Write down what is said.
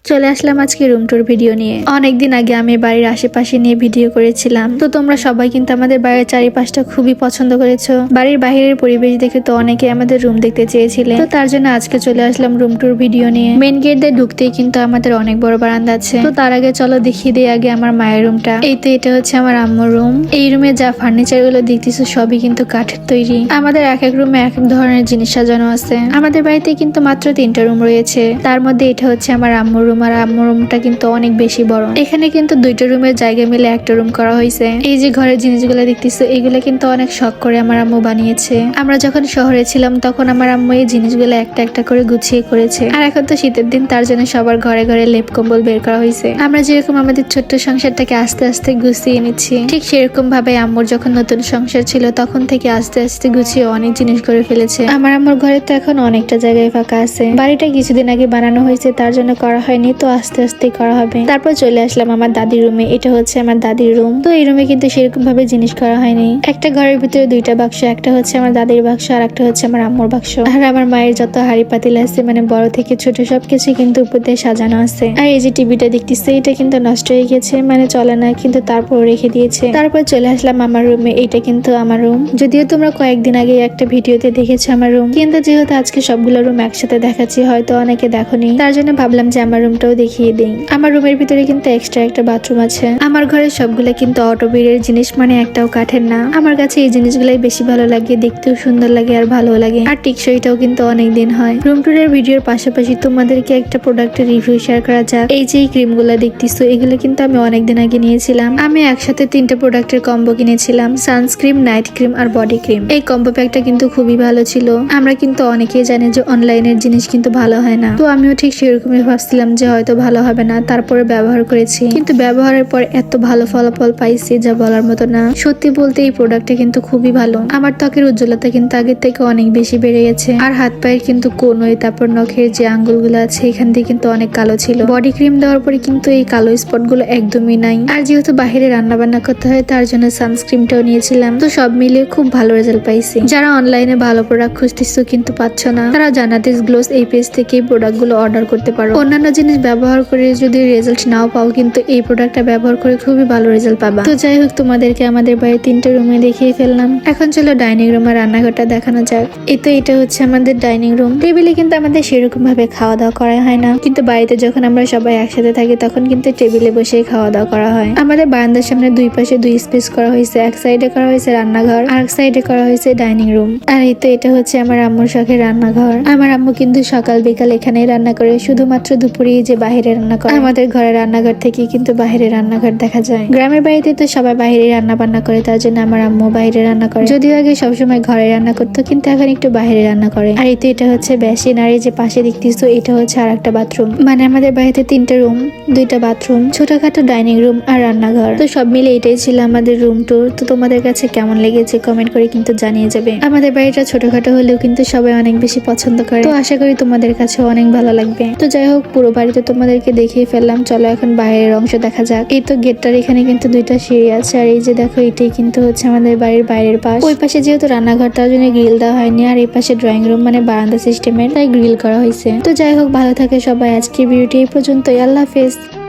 চলে আসলাম আজকে রুম টুর ভিডিও নিয়ে। অনেকদিন আগে আমি বাড়ির আশেপাশে নিয়ে ভিডিও করেছিলাম, তো তোমরা সবাই কিন্তু আমাদের বাড়ির চারিপাশটা খুবই পছন্দ করেছো। বাড়ির বাইরের পরিবেশ দেখে তো অনেকে আমাদের রুম দেখতে চেয়েছিলেন, তো তার জন্য আজকে চলে আসলাম রুম টুর ভিডিও নিয়ে। মেন গেট দিয়ে ঢুকতেই কিন্তু আমাদের অনেক বড় বারান্দা আছে, তো তার আগে চলো দেখিয়ে দিই আগে আমার মায়ের রুমটা। এই তো এটা হচ্ছে আমার আম্মুর রুম। এই রুমে যা ফার্নিচার গুলো দেখতেছো সবই কিন্তু কাঠের তৈরি। আমাদের এক এক রুমে এক এক ধরনের জিনিস সাজানো আছে। আমাদের বাড়িতে কিন্তু মাত্র 3টা রুম রয়েছে, তার মধ্যে এটা হচ্ছে আমার আম্মুর রুম। আর আম্মুর রুমটা কিন্তু অনেক বেশি বড়। এখানে কিন্তু 2টা রুমের জায়গা মিলে একটা রুম করা হয়েছে। এই যে ঘরের জিনিসগুলো দেখতেছো এগুলো কিন্তু অনেক শখ করে আমার আম্মু বানিয়েছে। আমরা যখন শহরে ছিলাম তখন আমার আম্মু এই জিনিসগুলো একটা একটা করে গুছিয়ে করেছে। আর এখন তো শীতের দিন, তার জন্য সবার ঘরে ঘরে লেপ কম্বল বের করা হয়েছে। আমরা যেরকম আমাদের ছোট্ট সংসারটাকে আস্তে আস্তে গুছিয়ে নিচ্ছি, ঠিক সেরকম ভাবে আম্মুর যখন নতুন সংসার ছিল তখন থেকে আস্তে আস্তে গুছিয়ে অনেক জিনিস করে ফেলেছে। আমার আম্মুর ঘরে তো এখন অনেকটা জায়গায় ফাঁকা আছে। বাড়িটা কিছুদিন আগে বানানো হয়েছে, তার জন্য করা হয়নি, তো আস্তে আস্তে করা হবে। তারপর চলে আসলাম আমার দাদির রুমে। এটা হচ্ছে আমার দাদির রুম। তো এই রুমে কিন্তু সেরকম ভাবে জিনিস করা হয়নি। একটা ঘরের ভিতরে 2টা বাক্স, একটা হচ্ছে আমার দাদির বাক্স আর একটা হচ্ছে আমার আম্মুর বাক্স। আর আমার মায়ের যত হাড়ি পাতিল আছে, মানে বড় থেকে ছোট সবকিছু কিন্তু উপর দিয়ে সাজানো আছে। আর এই যে টিভিটা দেখতেছে এটা কিন্তু নষ্ট হয়ে গেছে, মানে চলে না, কিন্তু তারপর রেখে দিয়েছে। তারপর চলে আসলাম আমার রুমে। এটা কিন্তু আমার রুম। যদিও তোমরা কয়েকদিন আগে একটা ভিডিওতে দেখেছো আমার রুম, কিন্তু যেহেতু আজকে সবগুলো রুম একসাথে দেখাচ্ছি হয়তো অনেকে দেখোনি, তার জন্য ভাবলাম যে আমার রুমটাও দেখিয়ে দিই। আমার রুমের ভিতরে কিন্তু এক্সট্রা একটা বাথরুম আছে। আমার ঘরের সবগুলো কিন্তু অটোবিরের জিনিস, মানে একটাও কাঠের না। আমার কাছে এই জিনিসগুলাই বেশি ভালো লাগে, দেখতেও সুন্দর লাগে আর ভালো লাগে, আর টিকসইটাও কিন্তু অনেক দিন হয়। রুম টুরের ভিডিওর পাশাপাশি তোমাদেরকে একটা প্রোডাক্টের রিভিউ শেয়ার করা যাক। এই যে ক্রিম গুলা দেখতেছো এগুলো কিন্তু আমি অনেকদিন আগে নিয়েছিলাম। আমি একসাথে 3টা প্রোডাক্টের কম্বো কিনেছিলাম, সানস্ক্রিন, নাইট ক্রিম আর বডি ক্রিম। এই কম্বো প্যাকটা কিন্তু খুবই ভালো ছিল। আমরা কিন্তু অনেকেই জানি যে অনলাইনের জিনিস কিন্তু ভালো হয় না, তো আমিও ঠিক সেরকমই ভাবছিলাম যে হয়তো ভালো হবে না, তারপরে ব্যবহার করেছি, কিন্তু ব্যবহারের পর এত ভালো ফলাফল পাইছি যা বলার মতো না। সত্যি বলতে এই প্রোডাক্টটা কিন্তু খুবই ভালো। আমার ত্বকের উজ্জ্বলতা কিন্তু আগের থেকে অনেক বেশি বেড়ে গেছে। আর হাত পায়ের কিন্তু কোনোই, তারপর নখের যে আঙ্গুলগুলো আছে এখান দিয়ে কিন্তু অনেক কালো ছিল। বডি ক্রিম দেওয়ার পরে কিন্তু এই কালো স্পট গুলো একদমই নাই। আর যেহেতু বাহিরে রান্না বান্না করতে হয় তার জন্য সানস্ক্রিনটাও নিয়েছিলাম, তো সব মিলিয়ে খুব ভালো রেজাল্ট পাইছি। যারা অনলাইনে ভালো প্রোডাক্ট খুঁজতেছো কিন্তু পাচ্ছ না, তারা জান্নাতিস গ্লোস এই পেজ থেকে এই প্রোডাক্ট গুলো অর্ডার করতে পারো। অন্যান্য জিনিস ব্যবহার করে যদি রেজাল্ট নাও পাও, কিন্তু এই প্রোডাক্টটা ব্যবহার করে খুবই ভালো রেজাল্ট পাবা। তো যাই হোক, তোমাদেরকে আমাদের বাড়ির 3টা রুমে দেখিয়ে ফেললাম। এখন চলো ডাইনিং রুম আর রান্নাঘরটা দেখানো যাক। এটা হচ্ছে আমাদের ডাইনিং রুম। টেবিলে কিন্তু আমাদের সেরকম ভাবে খাওয়া দাওয়া করা হয় না, কিন্তু বাড়িতে যখন আমরা সবাই একসাথে থাকি তখন কিন্তু টেবিলে বসে খাওয়া দাওয়া করা হয়। আমাদের বারান্দার সামনে 2 পাশে 2 স্পেস করা হয়েছে। এক সাইডে করা হয়েছে রান্নাঘর, আর এক সাইডে করা হয়েছে ডাইনিং রুম। আর এটা হচ্ছে আমার আম্মুর শখের রান্নাঘর। আমার আম্মু কিন্তু সকাল বিকাল এখানেই রান্না করে, শুধুমাত্র দুপুরে যে বাইরে রান্না করে। আমাদের ঘরের রান্নাঘর থেকে কিন্তু বাইরে রান্নাঘর দেখা যায়। গ্রামের বাড়িতে তো সবাই বাইরে রান্না বান্না করে, তার জন্য আমার আম্মু বাইরে রান্না করে। যদিও আগে সবসময় ঘরে রান্না করতো, কিন্তু এখন একটু বাইরে রান্না করে। আর এটা হচ্ছে বেসিন, আর এই যে পাশে দেখতেছো এটা হচ্ছে আর একটা বাথরুম। মানে আমাদের বাড়িতে 3টা রুম, 2টা বাথরুম, ছোটখাটো ডাইনিং রুম আর রান্নাঘর। তো সব মিলে এটাই ছিল আমাদের রুম ট্যুর। তো তোমাদের কাছে কেমন লেগেছে কমেন্ট করে কিন্তু জানিয়ে যাবে। আমাদের বাড়িটা ছোটখাটো হলেও কিন্তু সবাই অনেক বেশি পছন্দ করে, তো আশা করি তোমাদের কাছে অনেক ভালো লাগবে। তো যাই হোক, পুরো বাড়িতে তোমাদেরকে দেখিয়ে ফেললাম। চলো এখন বাইরের অংশ দেখা যাক। এই তো গেটটার এখানে কিন্তু 2টা সিঁড়ি আছে, আর এই যে দেখো এটাই কিন্তু হচ্ছে আমাদের বাড়ির বাইরের পাশ। ওই পাশে যেহেতু রান্নাঘর তার জন্য গ্রিল দেওয়া হয়নি, আর এই পাশে ড্রয়িং রুম মানে বারান্দা সিস্টেমের, তাই গ্রিল করা হয়েছে। তো যাই হোক, ভালো থাকে সবাই। আজকের ভিডিওটি এই পর্যন্তই। আল্লাহ হাফেজ।